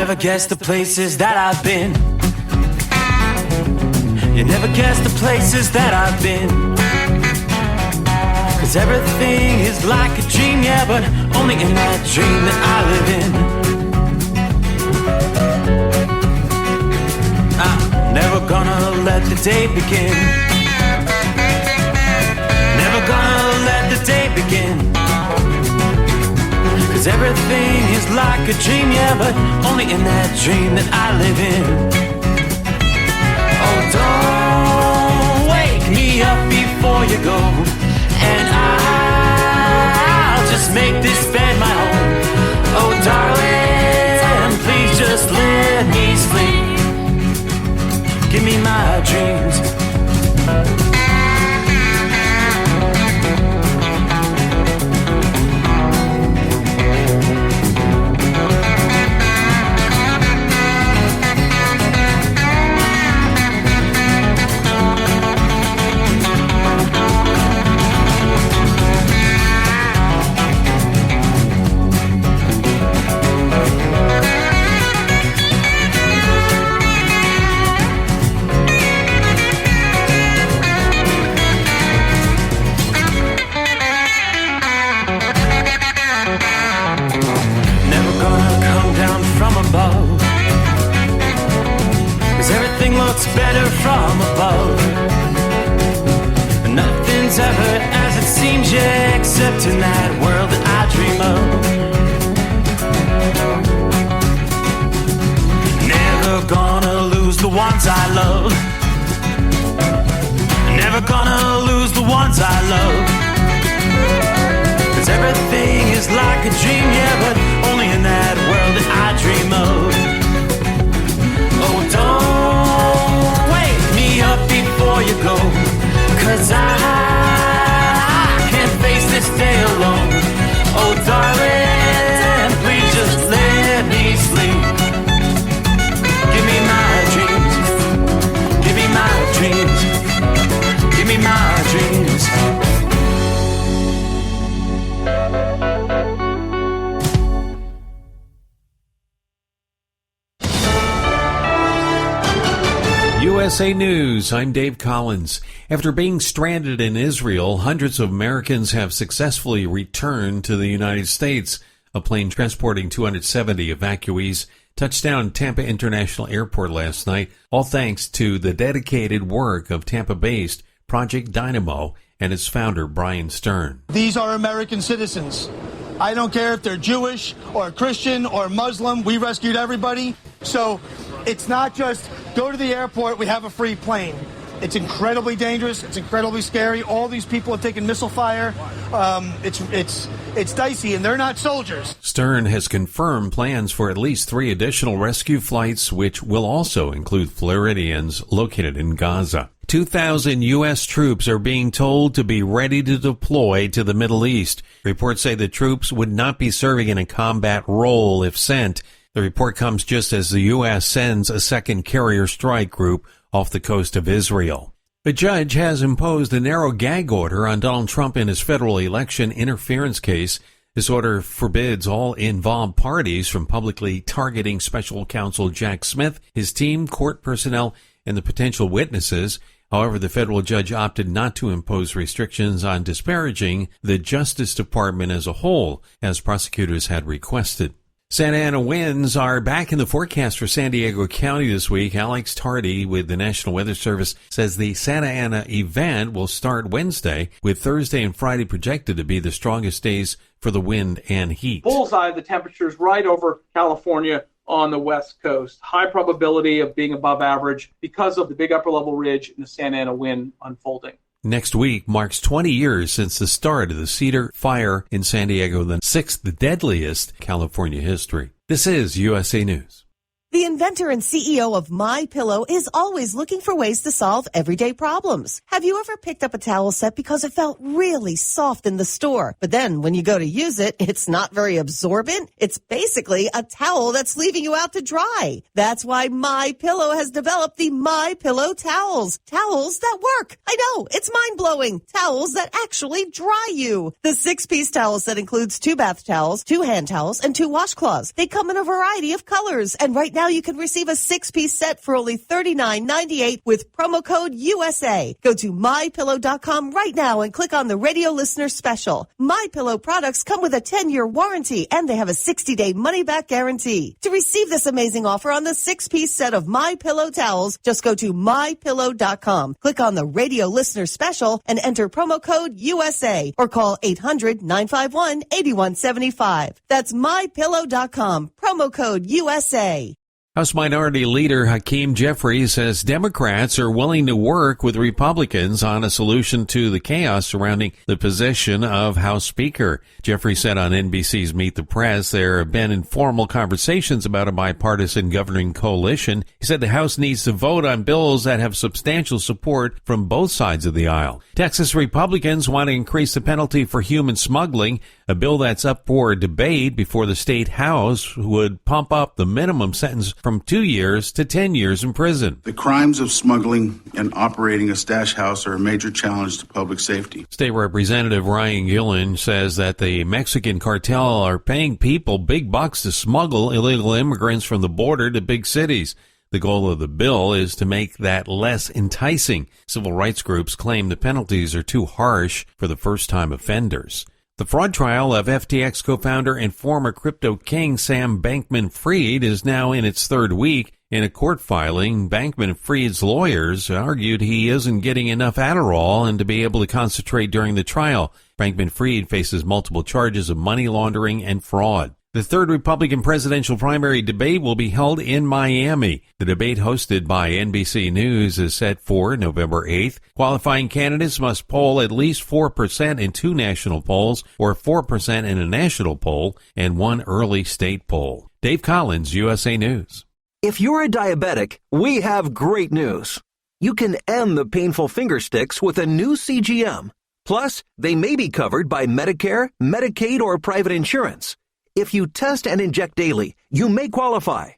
never guess the places that I've been. You never guess the places that I've been. 'Cause everything is like a dream, yeah, but only in that dream that I live in. I'm never gonna let the day begin. Never gonna let the day begin. 'Cause everything is like a dream, yeah, but only in that dream that I live in. Oh, don't wake me up before you go, and I'll just make this bed my home. Oh, darling, please just let me sleep. Give me my dreams. Better from above. Nothing's ever as it seems, yeah, except in that world that I dream of. Never gonna lose the ones I love. Never gonna lose the ones I love. 'Cause everything is like a dream, yeah, but only in that world that I dream of. Oh, don't wake me up before you go, 'cause I can't face this day alone. Oh, darling, please just let me sleep. Give me my dreams. Give me my dreams. Give me my dreams. USA News, I'm Dave Collins. After being stranded in Israel, hundreds of Americans have successfully returned to the United States. A plane transporting 270 evacuees touched down at Tampa International Airport last night, all thanks to the dedicated work of Tampa-based Project Dynamo and its founder, Brian Stern. These are American citizens. I don't care if they're Jewish or Christian or Muslim. We rescued everybody. So it's not just go to the airport, we have a free plane. It's incredibly dangerous. It's incredibly scary. All these people have taken missile fire. It's dicey, and they're not soldiers. Stern has confirmed plans for at least 3 additional rescue flights, which will also include Floridians located in Gaza. 2,000 U.S. troops are being told to be ready to deploy to the Middle East. Reports say the troops would not be serving in a combat role if sent. The report comes just as the U.S. sends a second carrier strike group off the coast of Israel. A judge has imposed a narrow gag order on Donald Trump in his federal election interference case. This order forbids all involved parties from publicly targeting special counsel Jack Smith, his team, court personnel, and the potential witnesses. However, the federal judge opted not to impose restrictions on disparaging the Justice Department as a whole, as prosecutors had requested. Santa Ana winds are back in the forecast for San Diego County this week. Alex Tardy with the National Weather Service says the Santa Ana event will start Wednesday, with Thursday and Friday projected to be the strongest days for the wind and heat. Bullseye, the temperatures right over California on the west coast. High probability of being above average because of the big upper level ridge and the Santa Ana wind unfolding. Next week marks 20 years since the start of the Cedar Fire in San Diego, the 6th deadliest in California history. This is USA News. The inventor and CEO of MyPillow is always looking for ways to solve everyday problems. Have you ever picked up a towel set because it felt really soft in the store, but then when you go to use it, it's not very absorbent? It's basically a towel that's leaving you out to dry. That's why MyPillow has developed the MyPillow towels. Towels that work. I know, it's mind-blowing. Towels that actually dry you. The 6-piece towel set includes 2 bath towels, 2 hand towels, and 2 washcloths. They come in a variety of colors, and right now you can receive a 6-piece set for only $39.98 with promo code USA. Go to MyPillow.com right now and click on the radio listener special. MyPillow products come with a 10-year warranty, and they have a 60-day money-back guarantee. To receive this amazing offer on the 6-piece set of MyPillow towels, just go to MyPillow.com. Click on the radio listener special and enter promo code USA or call 800-951-8175. That's MyPillow.com. Promo code USA. House Minority Leader Hakeem Jeffries says Democrats are willing to work with Republicans on a solution to the chaos surrounding the position of House Speaker. Jeffries said on NBC's Meet the Press there have been informal conversations about a bipartisan governing coalition. He said the House needs to vote on bills that have substantial support from both sides of the aisle. Texas Republicans want to increase the penalty for human smuggling, a bill that's up for debate before the state House would pump up the minimum sentence from 2 years to 10 years in prison. The crimes of smuggling and operating a stash house are a major challenge to public safety. State Representative Ryan Gillen says that the Mexican cartel are paying people big bucks to smuggle illegal immigrants from the border to big cities. The goal of the bill is to make that less enticing. Civil rights groups claim the penalties are too harsh for the first-time offenders. The fraud trial of FTX co-founder and former crypto king Sam Bankman-Fried is now in its 3rd week. In a court filing, Bankman-Fried's lawyers argued he isn't getting enough Adderall and to be able to concentrate during the trial. Bankman-Fried faces multiple charges of money laundering and fraud. The 3rd Republican presidential primary debate will be held in Miami. The debate, hosted by NBC News, is set for November 8th. Qualifying candidates must poll at least 4% in 2 national polls or 4% in a national poll and 1 early state poll. Dave Collins, USA News. If you're a diabetic, we have great news. You can end the painful finger sticks with a new CGM. Plus, they may be covered by Medicare, Medicaid, or private insurance. If you test and inject daily, you may qualify.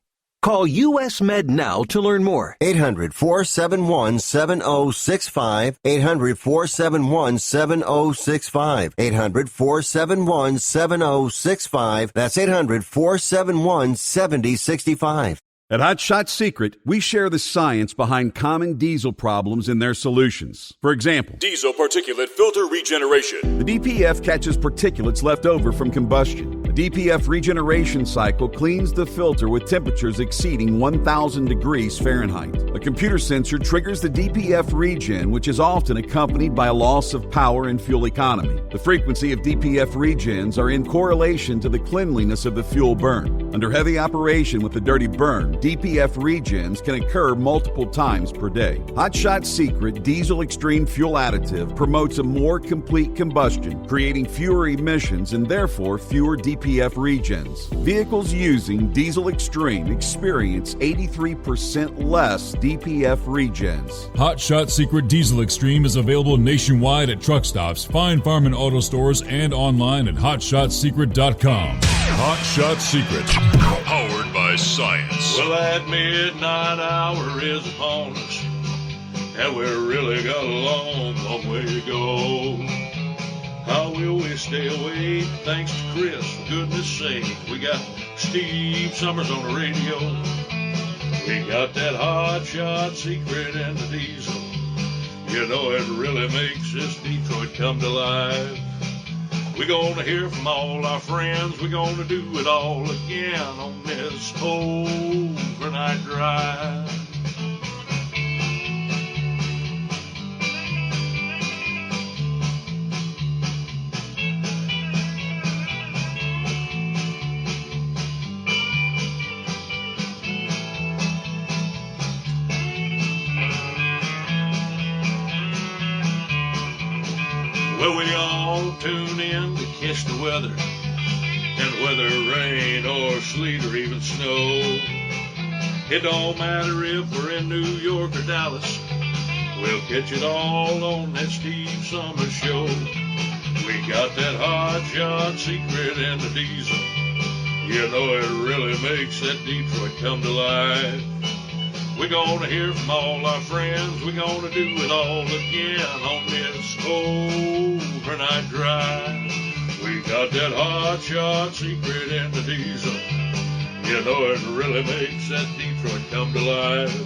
Call US Med now to learn more. 800-471-7065. 800-471-7065. 800-471-7065. That's 800-471-7065. At Hot Shot Secret, we share the science behind common diesel problems and their solutions. For example, diesel particulate filter regeneration. The DPF catches particulates left over from combustion. The DPF regeneration cycle cleans the filter with temperatures exceeding 1,000 degrees Fahrenheit. A computer sensor triggers the DPF regen, which is often accompanied by a loss of power and fuel economy. The frequency of DPF regens are in correlation to the cleanliness of the fuel burn. Under heavy operation with the dirty burn, DPF regens can occur multiple times per day. Hot Shot Secret Diesel Extreme Fuel Additive promotes a more complete combustion, creating fewer emissions and therefore fewer DPF regens. Vehicles using Diesel Extreme experience 83% less DPF regens. Hot Shot Secret Diesel Extreme is available nationwide at truck stops, Fine Farm and auto stores, and online at hotshotsecret.com. Hot Shot Secret, powered by science. Well, that midnight hour is upon us, and we're really got a long, long way to go. How will we stay awake? Thanks to Chris, for goodness sake. We got Steve Summers on the radio. We got that Hot Shot Secret and the diesel. You know, it really makes this Detroit come to life. We're going to hear from all our friends. We're going to do it all again on this overnight drive. Well, we all tune in to catch the weather, and whether rain or sleet or even snow, It don't matter if we're in New York or Dallas. We'll catch it all on that Steve Summers Show. We got that hot shot secret in the diesel. You know it really makes that Detroit come to life. We're gonna hear from all our friends. We're gonna do it all again on this overnight drive. We got that hot shot secret in the diesel. You know it really makes that Detroit come to life.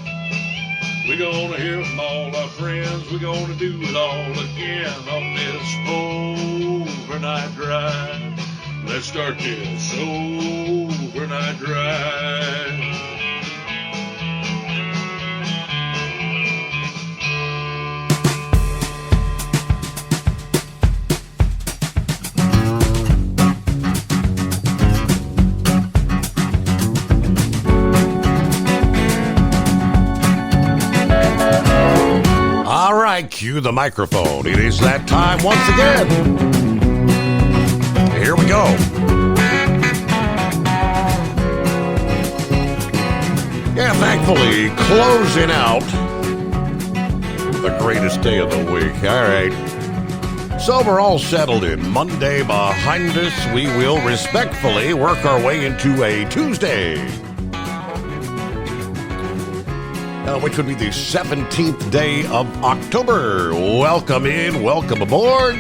We're gonna hear from all our friends. We're gonna do it all again on this overnight drive. Let's start this overnight drive. All right, cue the microphone. It is that time once again. Here we go. Yeah, thankfully, closing out the greatest day of the week. All right. So we're all settled in. Monday behind us. We will respectfully work our way into a Tuesday. Which would be the 17th day of October. Welcome in, welcome aboard.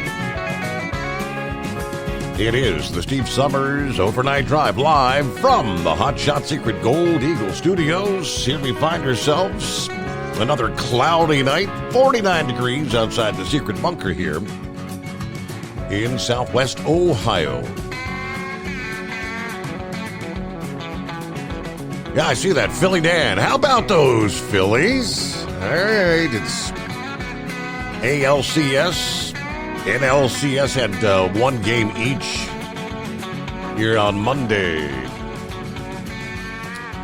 It is the Steve Summers Overnight Drive live from the Hot Shot Secret Gold Eagle Studios. Here we find ourselves another cloudy night, 49 degrees outside the secret bunker here in Southwest Ohio. Yeah, I see that. Philly Dan. How about those Phillies? All right, it's ALCS. NLCS had one game each here on Monday.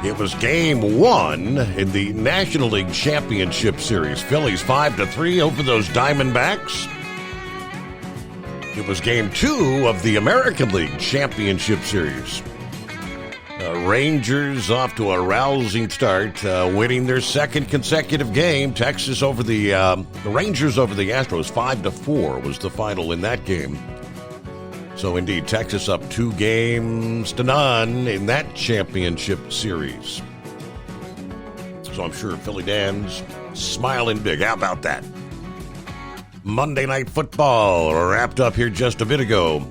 It was game one in the National League Championship Series. Phillies 5-3 over those Diamondbacks. It was game two of the American League Championship Series. Rangers off to a rousing start, winning their second consecutive game. Texas over the Rangers over the Astros, 5-4 was the final in that game. So indeed, Texas up 2-0 in that championship series. So I'm sure Philly Dan's smiling big. How about that? Monday Night Football wrapped up here just a bit ago.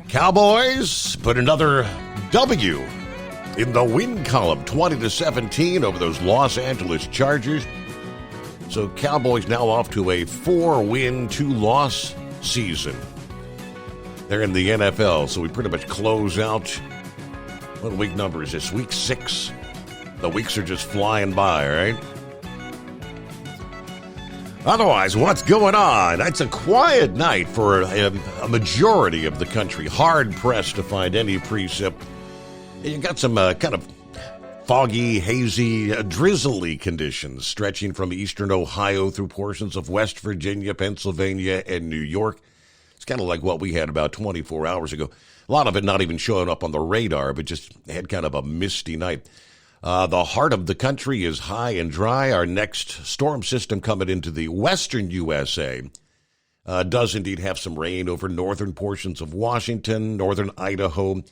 Cowboys put another W in the win column, 20-17 over those Los Angeles Chargers. So Cowboys now off to a 4-win, 2-loss season. They're in the NFL, so we pretty much close out. What week number is this? Week 6. The weeks are just flying by, right? Otherwise, what's going on? It's a quiet night for a majority of the country. Hard-pressed to find any precip. You got some kind of foggy, hazy, drizzly conditions stretching from eastern Ohio through portions of West Virginia, Pennsylvania, and New York. It's kind of like what we had about 24 hours ago. A lot of it not even showing up on the radar, but just had kind of a misty night. The heart of the country is high and dry. Our next storm system coming into the western USA does indeed have some rain over northern portions of Washington, northern Idaho,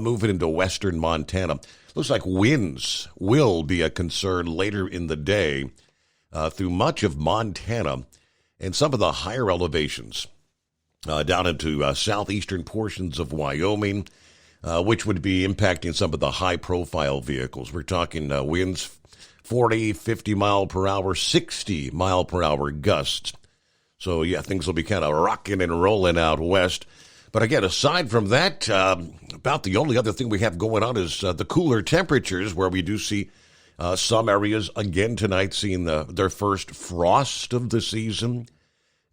moving into western Montana. Looks like winds will be a concern later in the day through much of Montana and some of the higher elevations down into southeastern portions of Wyoming, which would be impacting some of the high-profile vehicles. We're talking winds 40, 50 mile per hour, 60 mile per hour gusts. So, yeah, things will be kind of rocking and rolling out west. But again, aside from that, about the only other thing we have going on is the cooler temperatures, where we do see some areas again tonight seeing their first frost of the season.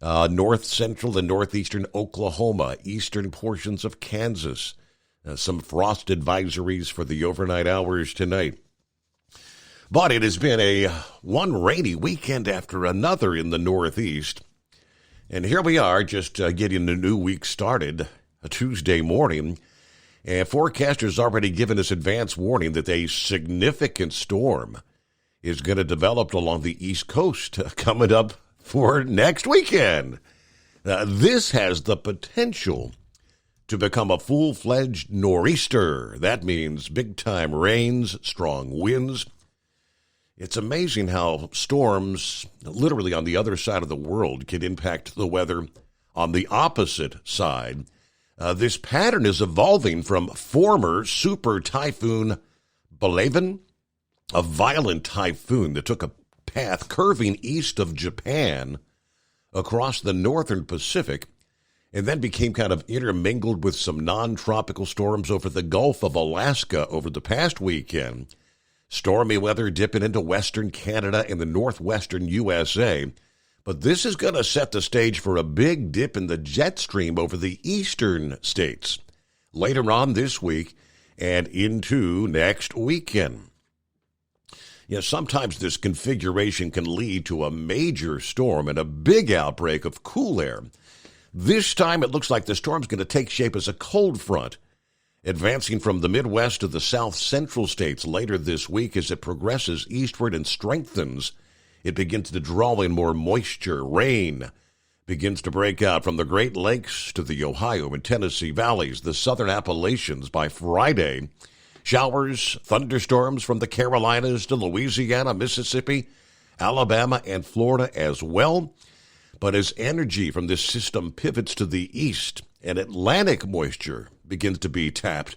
North central and northeastern Oklahoma, eastern portions of Kansas. Some frost advisories for the overnight hours tonight. But it has been one rainy weekend after another in the Northeast. And here we are just getting the new week started, a Tuesday morning. And forecasters already given us advance warning that a significant storm is going to develop along the East Coast coming up for next weekend. This has the potential to become a full-fledged nor'easter. That means big-time rains, strong winds. It's amazing how storms, literally on the other side of the world, can impact the weather on the opposite side. This pattern is evolving from former super typhoon Balavan, a violent typhoon that took a path curving east of Japan across the northern Pacific, and then became kind of intermingled with some non-tropical storms over the Gulf of Alaska over the past weekend. Stormy weather dipping into western Canada and the northwestern USA. But this is going to set the stage for a big dip in the jet stream over the eastern states later on this week and into next weekend. Sometimes this configuration can lead to a major storm and a big outbreak of cool air. This time it looks like the storm's going to take shape as a cold front, advancing from the Midwest to the south-central states later this week as it progresses eastward and strengthens. It begins to draw in more moisture. Rain begins to break out from the Great Lakes to the Ohio and Tennessee valleys, the southern Appalachians by Friday. Showers, thunderstorms from the Carolinas to Louisiana, Mississippi, Alabama, and Florida as well. But as energy from this system pivots to the east and Atlantic moisture begins to be tapped,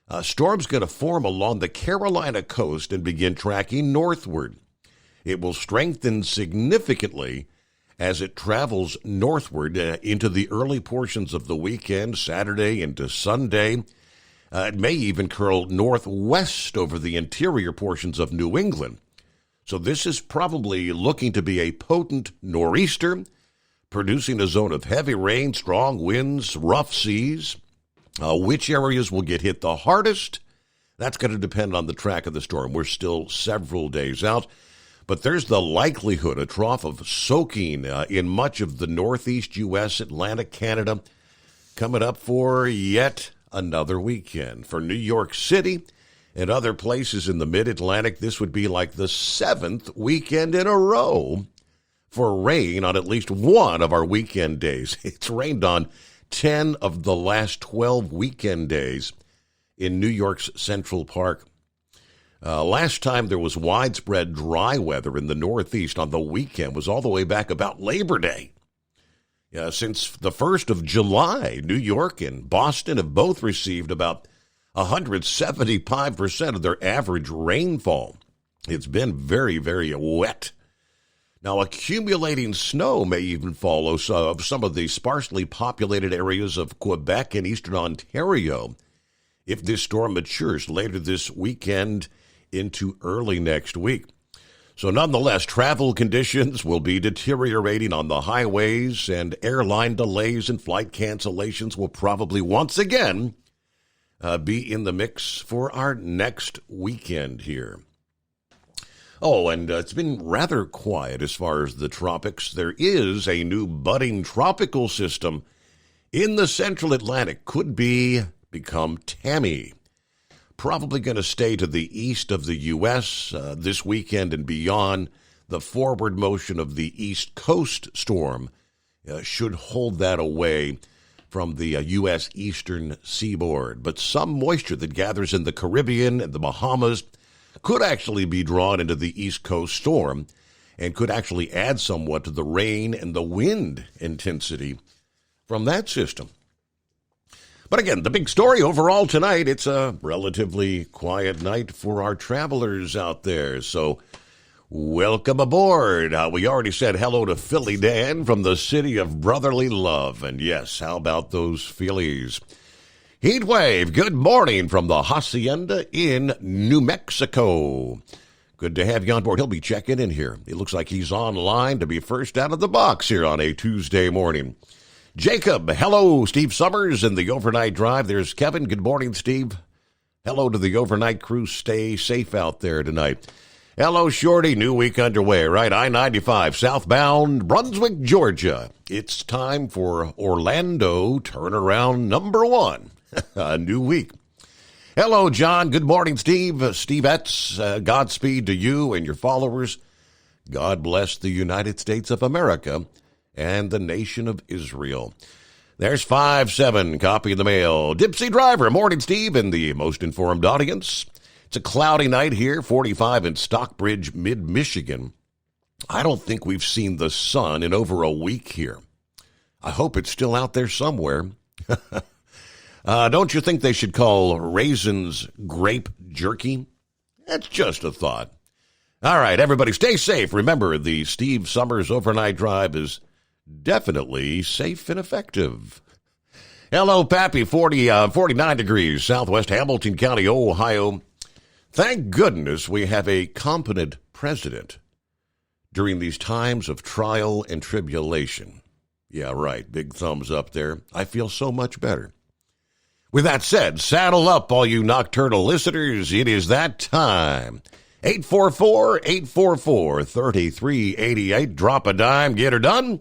a storm's going to form along the Carolina coast and begin tracking northward. It will strengthen significantly as it travels northward into the early portions of the weekend, Saturday into Sunday. It may even curl northwest over the interior portions of New England. So this is probably looking to be a potent nor'easter, producing a zone of heavy rain, strong winds, rough seas. Which areas will get hit the hardest? That's going to depend on the track of the storm. We're still several days out. But there's the likelihood, a trough of soaking in much of the northeast U.S., Atlantic Canada, coming up for yet another weekend. For New York City and other places in the mid-Atlantic, this would be like the 7th weekend in a row for rain on at least one of our weekend days. It's rained on 10 of the last 12 weekend days in New York's Central Park. Last time there was widespread dry weather in the Northeast on the weekend was all the way back about Labor Day. Since the 1st of July, New York and Boston have both received about 175% of their average rainfall. It's been very, very wet. Now, accumulating snow may even follow some of the sparsely populated areas of Quebec and eastern Ontario if this storm matures later this weekend into early next week. So nonetheless, travel conditions will be deteriorating on the highways, and airline delays and flight cancellations will probably once again be in the mix for our next weekend here. Oh, and it's been rather quiet as far as the tropics. There is a new budding tropical system in the central Atlantic. Could become Tammy. Probably going to stay to the east of the U.S. This weekend and beyond. The forward motion of the East Coast storm should hold that away from the U.S. eastern seaboard. But some moisture that gathers in the Caribbean and the Bahamas could actually be drawn into the East Coast storm and could actually add somewhat to the rain and the wind intensity from that system. But again, the big story overall tonight, it's a relatively quiet night for our travelers out there. So welcome aboard. We already said hello to Philly Dan from the city of brotherly love. And yes, how about those Phillies? Heatwave, good morning from the Hacienda in New Mexico. Good to have you on board. He'll be checking in here. It looks like he's online to be first out of the box here on a Tuesday morning. Jacob, hello, Steve Summers in the overnight drive. There's Kevin. Good morning, Steve. Hello to the overnight crew. Stay safe out there tonight. Hello, Shorty. New week underway, right? I-95 southbound Brunswick, Georgia. It's time for Orlando turnaround number 1. A new week. Hello, John. Good morning, Steve. Stevettes, Godspeed to you and your followers. God bless the United States of America and the nation of Israel. There's 5-7, copy of the mail. Dipsy Driver, morning, Steve, and the most informed audience. It's a cloudy night here, 45 in Stockbridge, mid-Michigan. I don't think we've seen the sun in over a week here. I hope it's still out there somewhere. Don't you think they should call raisins grape jerky? That's just a thought. All right, everybody, stay safe. Remember, the Steve Summers Overnight Drive is definitely safe and effective. Hello, Pappy, 49 degrees, southwest Hamilton County, Ohio. Thank goodness we have a competent president during these times of trial and tribulation. Yeah, right, big thumbs up there. I feel so much better. With that said, saddle up, all you nocturnal listeners. It is that time. 844-844-3388. Drop a dime, get her done.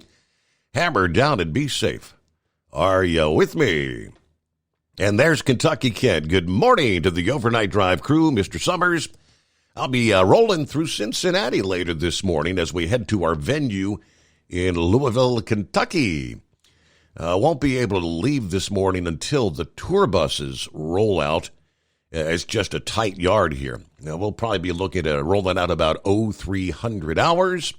Hammer down and be safe. Are you with me? And there's Kentucky Kid. Good morning to the Overnight Drive crew, Mr. Summers. I'll be rolling through Cincinnati later this morning as we head to our venue in Louisville, Kentucky. Won't be able to leave this morning until the tour buses roll out. It's just a tight yard here. Now, we'll probably be looking at rolling out about 300 hours.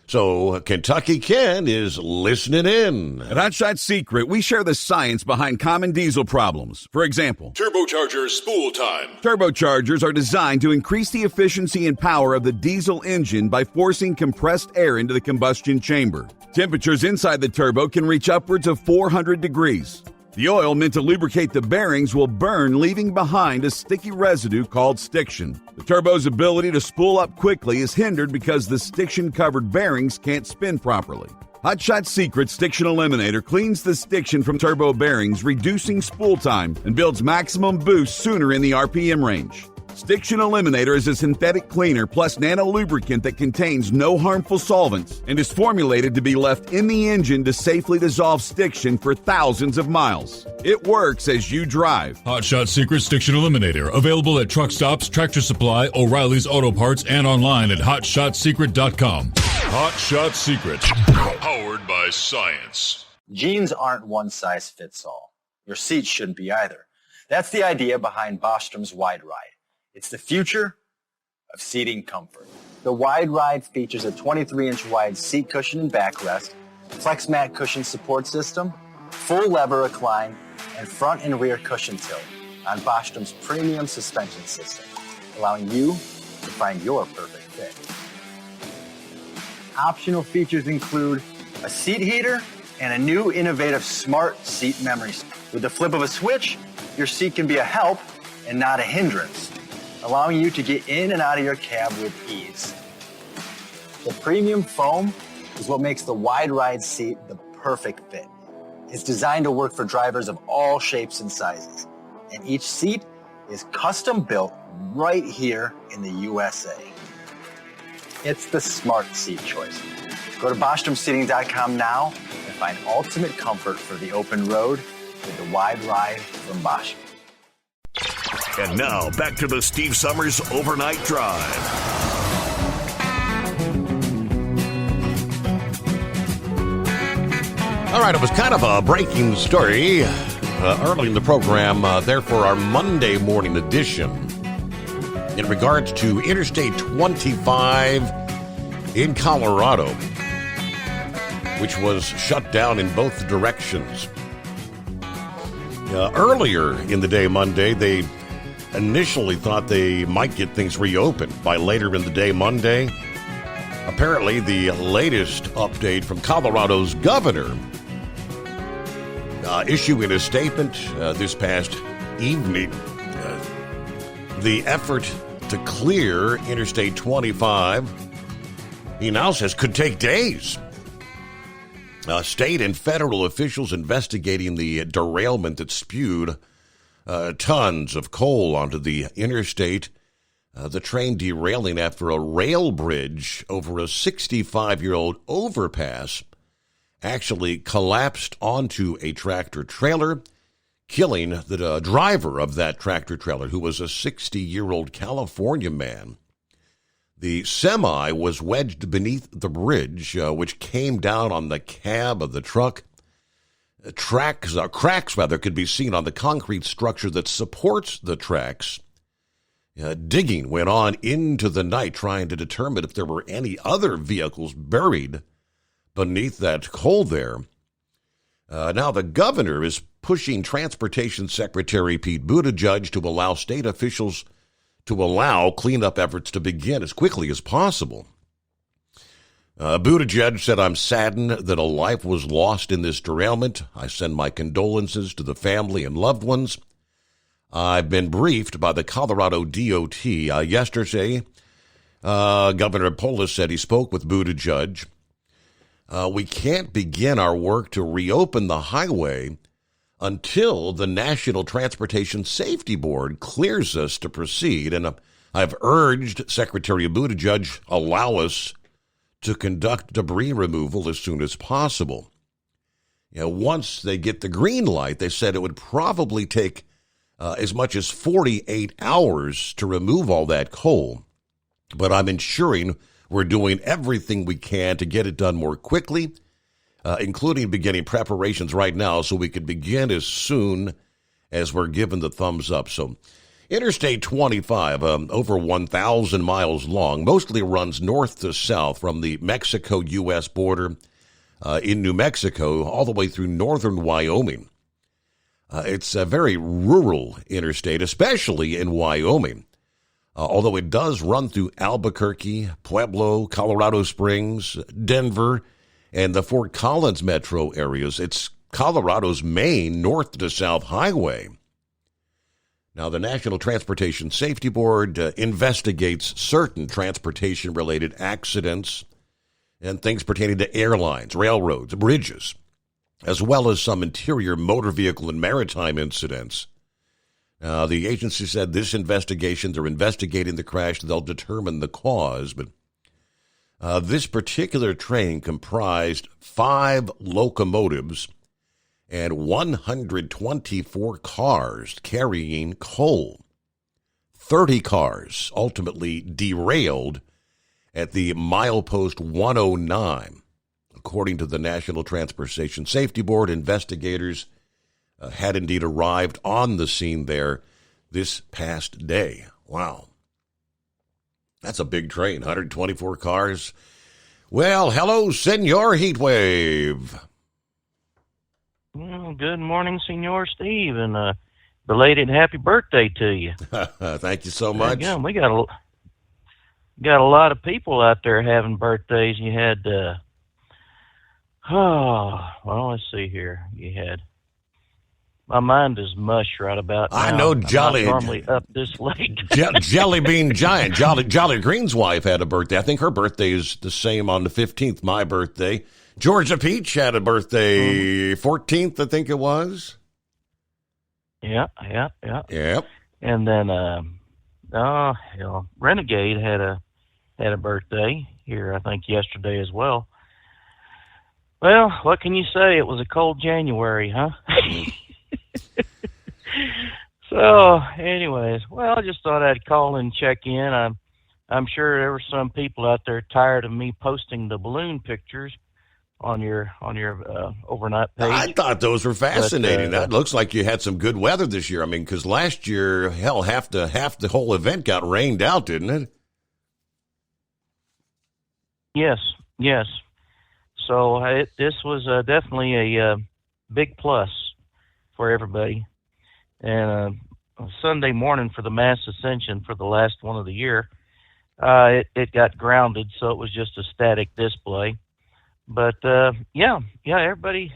So Kentucky Ken is listening in. At Hot Shot Secret, we share the science behind common diesel problems. For example, Turbocharger spool time. Turbochargers are designed to increase the efficiency and power of the diesel engine by forcing compressed air into the combustion chamber. Temperatures inside the turbo can reach upwards of 400 degrees. The oil meant to lubricate the bearings will burn, leaving behind a sticky residue called stiction. The turbo's ability to spool up quickly is hindered because the stiction-covered bearings can't spin properly. Hot Shot Secret Stiction Eliminator cleans the stiction from turbo bearings, reducing spool time, and builds maximum boost sooner in the RPM range. Stiction Eliminator is a synthetic cleaner plus nano-lubricant that contains no harmful solvents and is formulated to be left in the engine to safely dissolve stiction for thousands of miles. It works as you drive. Hot Shot Secret Stiction Eliminator. Available at truck stops, Tractor Supply, O'Reilly's Auto Parts, and online at HotShotSecret.com. Hot Shot Secret. Powered by science. Jeans aren't one size fits all. Your seats shouldn't be either. That's the idea behind Bostrom's Wide Ride. It's the future of seating comfort. The Wide Ride features a 23-inch wide seat cushion and backrest, flex mat cushion support system, full lever recline, and front and rear cushion tilt on Bostrom's premium suspension system, allowing you to find your perfect fit. Optional features include a seat heater and a new innovative smart seat memory. With the flip of a switch, your seat can be a help and not a hindrance, allowing you to get in and out of your cab with ease. The premium foam is what makes the Wide Ride seat the perfect fit. It's designed to work for drivers of all shapes and sizes, and each seat is custom built right here in the USA. It's the smart seat choice. Go to BostromSeating.com now and find ultimate comfort for the open road with the Wide Ride from Bostrom. And now, back to the Steve Summers Overnight Drive. All right, it was kind of a breaking story early in the program there for our Monday morning edition in regards to Interstate 25 in Colorado, which was shut down in both directions. Earlier in the day Monday, they initially thought they might get things reopened by later in the day Monday. Apparently, the latest update from Colorado's governor issuing a statement this past evening. The effort to clear Interstate 25, he now says, could take days. State and federal officials investigating the derailment that spewed tons of coal onto the interstate. The train derailing after a rail bridge over a 65-year-old overpass actually collapsed onto a tractor trailer, killing the driver of that tractor trailer, who was a 60-year-old California man. The semi was wedged beneath the bridge, which came down on the cab of the truck. Cracks could be seen on the concrete structure that supports the tracks. Digging went on into the night, trying to determine if there were any other vehicles buried beneath that coal there. Now the governor is pushing Transportation Secretary Pete Buttigieg to allow state officials to allow cleanup efforts to begin as quickly as possible. Buttigieg said, "I'm saddened that a life was lost in this derailment. I send my condolences to the family and loved ones." I've been briefed by the Colorado DOT. Yesterday, Governor Polis said he spoke with Buttigieg. We can't begin our work to reopen the highway until the National Transportation Safety Board clears us to proceed. And I've urged Secretary Buttigieg allow us to conduct debris removal as soon as possible. Once they get the green light, they said it would probably take as much as 48 hours to remove all that coal. But I'm ensuring we're doing everything we can to get it done more quickly, including beginning preparations right now so we could begin as soon as we're given the thumbs up. So Interstate 25, over 1,000 miles long, mostly runs north to south from the Mexico-U.S. border in New Mexico all the way through northern Wyoming. It's a very rural interstate, especially in Wyoming. Although it does run through Albuquerque, Pueblo, Colorado Springs, Denver, and the Fort Collins metro areas. It's Colorado's main north-to-south highway. Now, the National Transportation Safety Board investigates certain transportation-related accidents and things pertaining to airlines, railroads, bridges, as well as some interior motor vehicle and maritime incidents. The agency said they're investigating the crash. They'll determine the cause. But this particular train comprised 5 locomotives and 124 cars carrying coal. 30 cars ultimately derailed at the milepost 109. According to the National Transportation Safety Board, investigators had indeed arrived on the scene there this past day. Wow. That's a big train, 124 cars. Well, hello, Senor Heatwave. Well, good morning, Senor Steve, and belated happy birthday to you. Thank you so much. Yeah, we got a lot of people out there having birthdays. You had, let's see here. You had, my mind is mush right about now. I know Jolly. I'm not normally up this late. Jelly Bean Giant. Jolly Green's wife had a birthday. I think her birthday is the same on the 15th, my birthday. Georgia Peach had a birthday 14th, I think it was. Yeah. Yep. And then, Renegade had a birthday here, I think, yesterday as well. Well, what can you say? It was a cold January, huh? So, anyways, I just thought I'd call and check in. I'm sure there were some people out there tired of me posting the balloon pictures on your overnight page. I thought those were fascinating. That looks like you had some good weather this year. I mean, because last year, hell, half the whole event got rained out, didn't it? Yes. So this was definitely a big plus for everybody. And Sunday morning for the Mass Ascension for the last one of the year, it got grounded, so it was just a static display. But everybody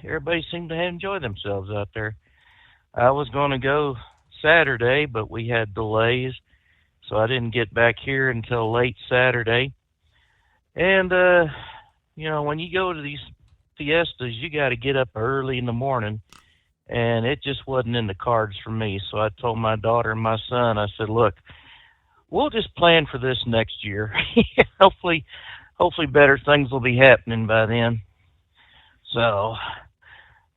seemed to enjoy themselves out there. I was going to go Saturday, but we had delays, so I didn't get back here until late Saturday. And when you go to these fiestas, you got to get up early in the morning, and it just wasn't in the cards for me. So I told my daughter and my son, I said, look, we'll just plan for this next year. Hopefully better things will be happening by then. So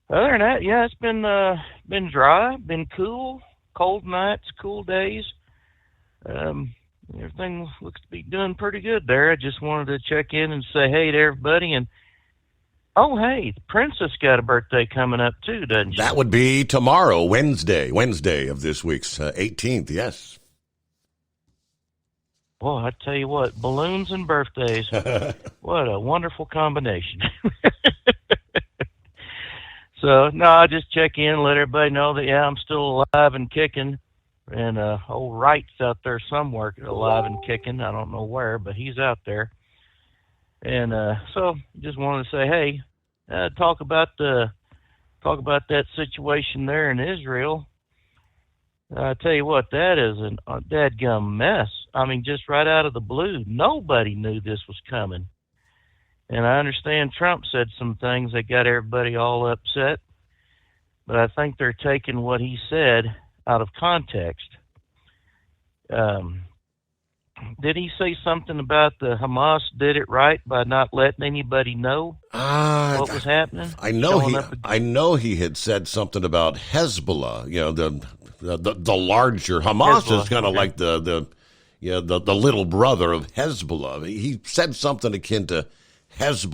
Other than that, yeah, it's been dry, been cool, cold nights, cool days. Everything looks to be doing pretty good there. I just wanted to check in and say hey to everybody. And oh, hey, the princess got a birthday coming up too, doesn't she? That would be tomorrow, Wednesday of this week's 18th. Yes. Well, I tell you what, balloons and birthdays, what a wonderful combination. So, no, I just check in and let everybody know that, yeah, I'm still alive and kicking. And old Wright's out there somewhere alive and kicking. I don't know where, but he's out there. And so just wanted to say, hey, talk about that situation there in Israel. I tell you what, that is a dadgum mess. I mean, just right out of the blue. Nobody knew this was coming. And I understand Trump said some things that got everybody all upset, but I think they're taking what he said out of context. Did he say something about the Hamas did it right by not letting anybody know what was happening? I know he had said something about Hezbollah. You know, the larger Hamas Hezbollah, is kind of like the little brother of Hezbollah. He said something akin to Hezbollah